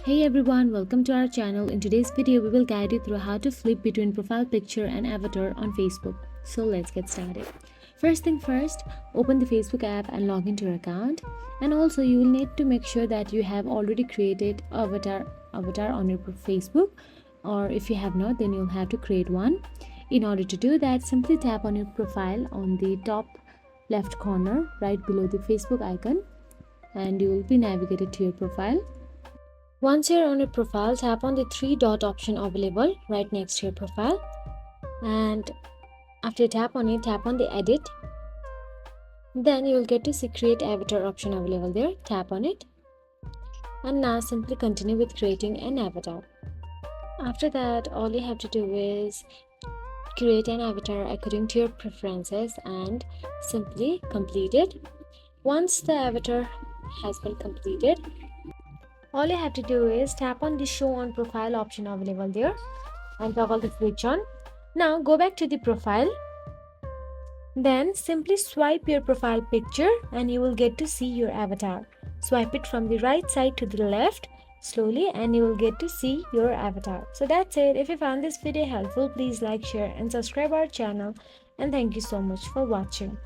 Hey everyone, welcome to our channel. In today's video, we will guide you through how to flip between profile picture and avatar on Facebook. So let's get started. First thing first, open the Facebook app and log into your account. And also you will need to make sure that you have already created avatar on your Facebook, or if you have not, then you'll have to create one. In order to do that, simply tap on your profile on the top left corner right below the Facebook icon and you will be navigated to your profile. Once you're on your profile, tap on the three dot option available right next to your profile, and after you tap on it, tap on the edit. Then you will get to see create avatar option available there. Tap on it, and now simply continue with creating an avatar. After that, all you have to do is create an avatar according to your preferences and simply complete it. Once the avatar has been completed, all you have to do is tap on the show on profile option available there and toggle the switch on. Now go back to the profile. Then simply swipe your profile picture and you will get to see your avatar. Swipe it from the right side to the left slowly and you will get to see your avatar. So that's it. If you found this video helpful, please like, share and subscribe our channel, and thank you so much for watching.